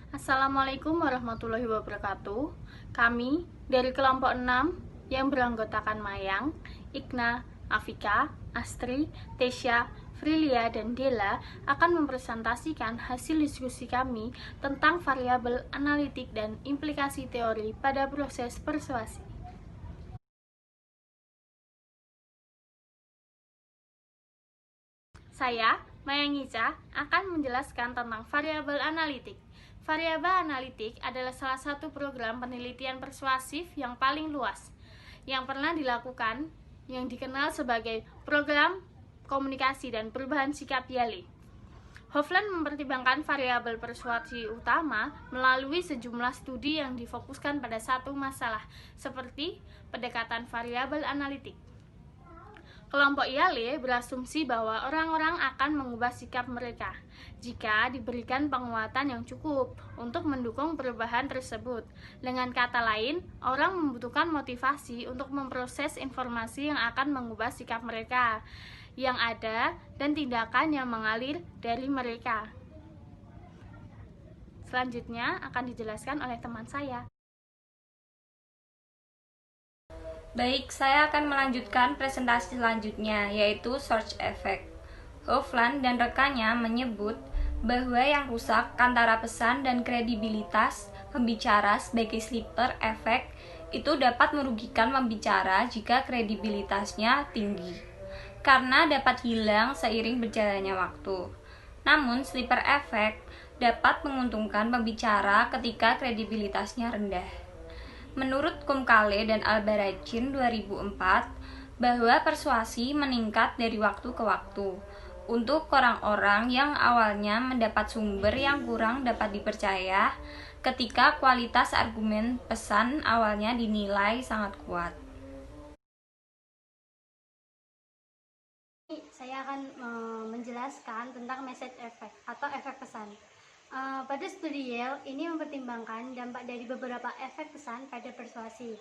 Assalamualaikum warahmatullahi wabarakatuh. Kami dari kelompok 6 yang beranggotakan Mayang, Ikna, Afika, Astri, Tesya, Frilia, dan Dela akan mempresentasikan hasil diskusi kami tentang variabel analitik dan implikasi teori pada proses persuasi. Saya, Mayang Ica, akan menjelaskan tentang variabel analitik. Variabel analitik adalah salah satu program penelitian persuasif yang paling luas yang pernah dilakukan, yang dikenal sebagai program komunikasi dan perubahan sikap Yale. Hofland mempertimbangkan variabel persuasi utama melalui sejumlah studi yang difokuskan pada satu masalah, seperti pendekatan variabel analitik. Kelompok Yale berasumsi bahwa orang-orang akan mengubah sikap mereka jika diberikan penguatan yang cukup untuk mendukung perubahan tersebut. Dengan kata lain, orang membutuhkan motivasi untuk memproses informasi yang akan mengubah sikap mereka yang ada dan tindakan yang mengalir dari mereka. Selanjutnya akan dijelaskan oleh teman saya. Baik, saya akan melanjutkan presentasi selanjutnya, yaitu search effect. Hofland dan rekannya menyebut bahwa yang rusak antara pesan dan kredibilitas pembicara sebagai sleeper effect itu dapat merugikan pembicara jika kredibilitasnya tinggi, karena dapat hilang seiring berjalannya waktu. Namun, sleeper effect dapat menguntungkan pembicara ketika kredibilitasnya rendah. Menurut Kumkale dan Albarracin 2004, bahwa persuasi meningkat dari waktu ke waktu untuk orang-orang yang awalnya mendapat sumber yang kurang dapat dipercaya ketika kualitas argumen pesan awalnya dinilai sangat kuat. Saya akan menjelaskan tentang message effect atau efek pesan. Pada studi Yale ini mempertimbangkan dampak dari beberapa efek pesan pada persuasi.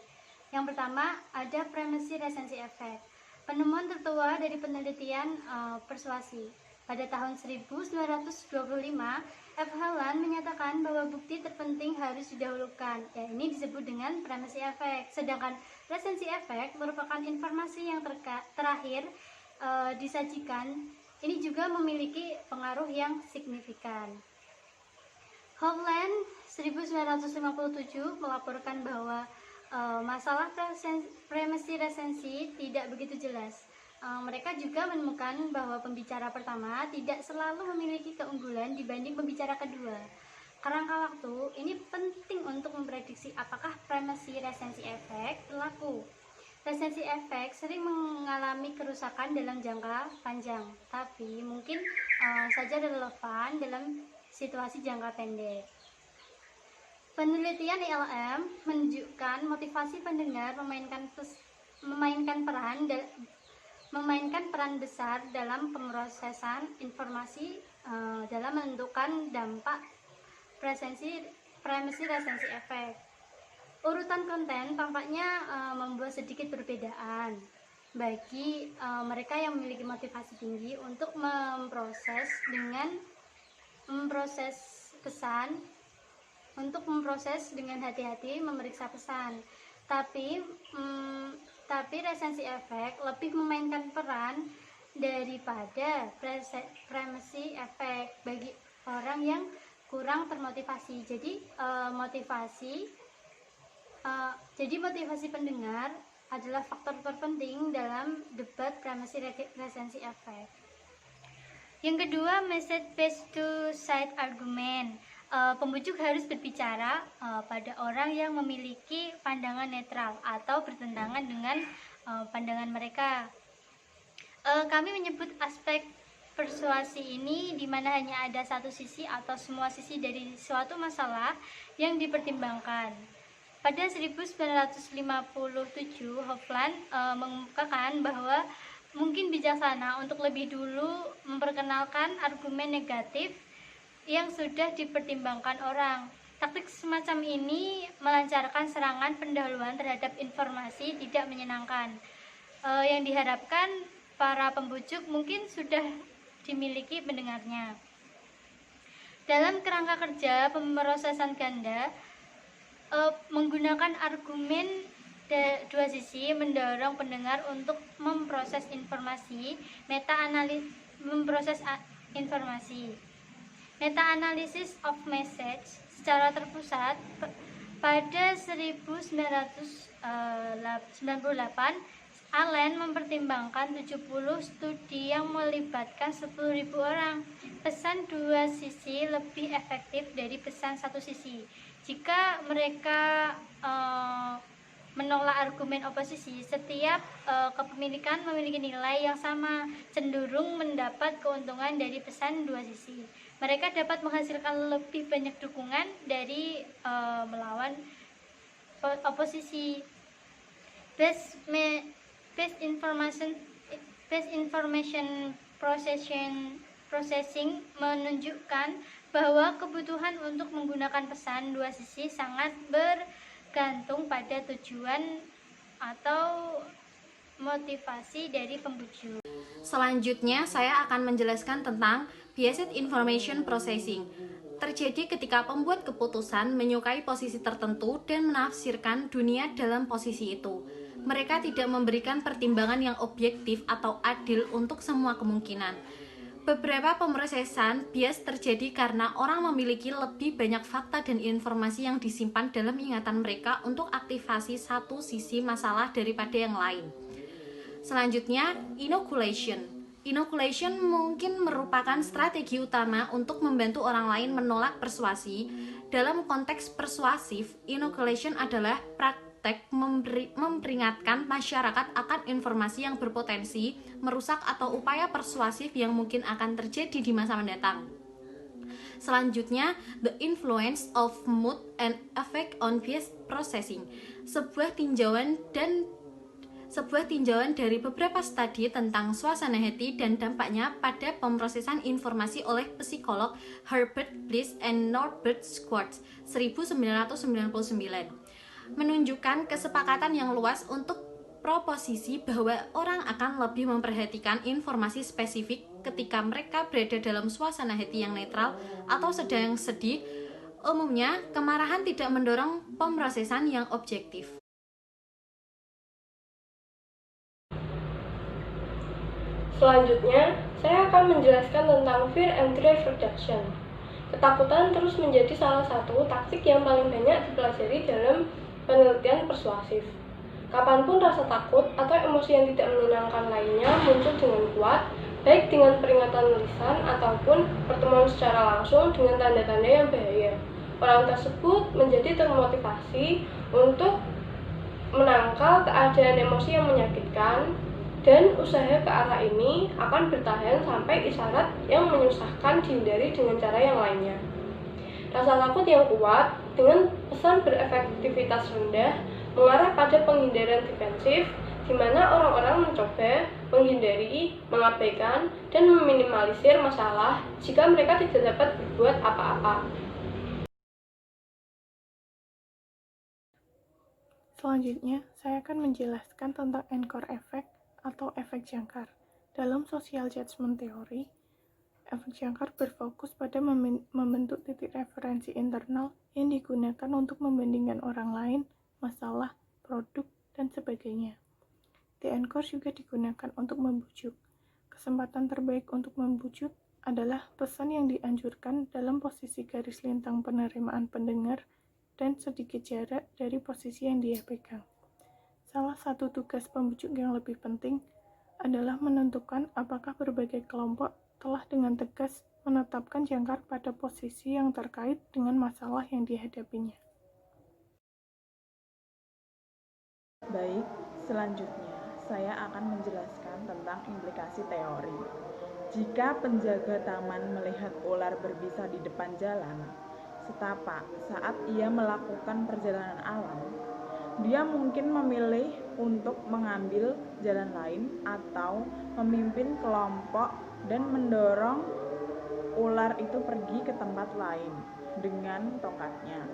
Yang pertama ada premisi resensi efek, penemuan tertua dari penelitian persuasi. Pada tahun 1925, F. Helen menyatakan bahwa bukti terpenting harus didahulukan. Ya, ini disebut dengan premisi efek. Sedangkan resensi efek merupakan informasi yang terakhir disajikan. Ini juga memiliki pengaruh yang signifikan. Hofland 1957 melaporkan bahwa masalah premisi resensi tidak begitu jelas. Mereka juga menemukan bahwa pembicara pertama tidak selalu memiliki keunggulan dibanding pembicara kedua. Kerangka waktu ini penting untuk memprediksi apakah premisi resensi efek berlaku. Resensi efek sering mengalami kerusakan dalam jangka panjang, tapi mungkin saja relevan dalam situasi jangka pendek. Penelitian ILM menunjukkan motivasi pendengar memainkan peran besar dalam pemrosesan informasi dalam menentukan dampak premisi resensi efek. Urutan konten tampaknya membuat sedikit perbedaan bagi mereka yang memiliki motivasi tinggi untuk memproses pesan, untuk memproses dengan hati-hati, memeriksa pesan. Tapi resensi efek lebih memainkan peran daripada premisi efek bagi orang yang kurang termotivasi. Jadi motivasi pendengar adalah faktor terpenting dalam debat premisi resensi efek. Yang kedua, message based to side argument. Pembujuk harus berbicara pada orang yang memiliki pandangan netral atau bertentangan dengan pandangan mereka. Kami menyebut aspek persuasi ini di mana hanya ada satu sisi atau semua sisi dari suatu masalah yang dipertimbangkan. Pada 1957, Hofland mengemukakan bahwa mungkin bijaksana untuk lebih dulu memperkenalkan argumen negatif yang sudah dipertimbangkan orang. Taktik semacam ini melancarkan serangan pendahuluan terhadap informasi tidak menyenangkan. Yang diharapkan para pembujuk mungkin sudah dimiliki pendengarnya. Dalam kerangka kerja pemrosesan ganda, menggunakan argumen dua sisi mendorong pendengar untuk memproses informasi, informasi. Meta-analysis of message secara terpusat pada 1998, Allen mempertimbangkan 70 studi yang melibatkan 10.000 orang. Pesan dua sisi lebih efektif dari pesan satu sisi. Jika mereka menolak argumen oposisi, setiap kepemilikan memiliki nilai yang sama, cenderung mendapat keuntungan dari pesan dua sisi. Mereka dapat menghasilkan lebih banyak dukungan dari melawan oposisi. Best information processing menunjukkan bahwa kebutuhan untuk menggunakan pesan dua sisi sangat bergantung pada tujuan atau motivasi dari pembujuk. Selanjutnya, saya akan menjelaskan tentang biased information processing. Terjadi ketika pembuat keputusan menyukai posisi tertentu dan menafsirkan dunia dalam posisi itu. Mereka tidak memberikan pertimbangan yang objektif atau adil untuk semua kemungkinan. Beberapa pemrosesan bias terjadi karena orang memiliki lebih banyak fakta dan informasi yang disimpan dalam ingatan mereka untuk aktivasi satu sisi masalah daripada yang lain. Selanjutnya, inoculation. Inoculation mungkin merupakan strategi utama untuk membantu orang lain menolak persuasi. Dalam konteks persuasif, inoculation adalah praktik memperingatkan masyarakat akan informasi yang berpotensi merusak atau upaya persuasif yang mungkin akan terjadi di masa mendatang. Selanjutnya, the influence of mood and effect on bias processing. Sebuah tinjauan dari beberapa studi tentang suasana hati dan dampaknya pada pemrosesan informasi oleh psikolog Herbert Bliss and Norbert Schwartz 1999 menunjukkan kesepakatan yang luas untuk proposisi bahwa orang akan lebih memperhatikan informasi spesifik ketika mereka berada dalam suasana hati yang netral atau sedang sedih. Umumnya, kemarahan tidak mendorong pemrosesan yang objektif. Selanjutnya, saya akan menjelaskan tentang fear and grief reduction. Ketakutan terus menjadi salah satu taktik yang paling banyak dipelajari dalam penelitian persuasif. Kapanpun rasa takut atau emosi yang tidak menyenangkan lainnya muncul dengan kuat, baik dengan peringatan lisan ataupun pertemuan secara langsung dengan tanda-tanda yang bahaya. Orang tersebut menjadi termotivasi untuk menangkal keadaan emosi yang menyakitkan, dan usaha ke arah ini akan bertahan sampai isyarat yang menyusahkan dihindari dengan cara yang lainnya. Rasa takut yang kuat dengan pesan berefektivitas rendah mengarah pada penghindaran defensif, di mana orang-orang mencoba menghindari, mengabaikan, dan meminimalisir masalah jika mereka tidak dapat berbuat apa-apa. Selanjutnya, saya akan menjelaskan tentang anchor effect atau efek jangkar. Dalam social judgment theory, efek jangkar berfokus pada membentuk titik referensi internal yang digunakan untuk membandingkan orang lain, masalah, produk, dan sebagainya. The anchor juga digunakan untuk membujuk. Kesempatan terbaik untuk membujuk adalah pesan yang dianjurkan dalam posisi garis lintang penerimaan pendengar dan sedikit jarak dari posisi yang dia pegang. Salah satu tugas pembujuk yang lebih penting adalah menentukan apakah berbagai kelompok telah dengan tegas menetapkan jangkar pada posisi yang terkait dengan masalah yang dihadapinya. Baik, selanjutnya saya akan menjelaskan tentang implikasi teori. Jika penjaga taman melihat ular berbisa di depan jalan, setapak saat ia melakukan perjalanan alam, dia mungkin memilih untuk mengambil jalan lain atau memimpin kelompok dan mendorong ular itu pergi ke tempat lain dengan tongkatnya.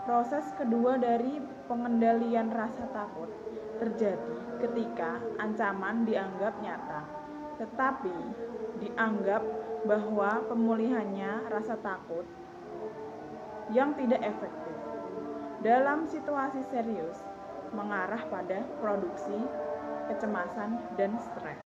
Proses kedua dari pengendalian rasa takut terjadi ketika ancaman dianggap nyata, tetapi dianggap bahwa pemulihannya rasa takut yang tidak efektif dalam situasi serius mengarah pada produksi kecemasan dan stres.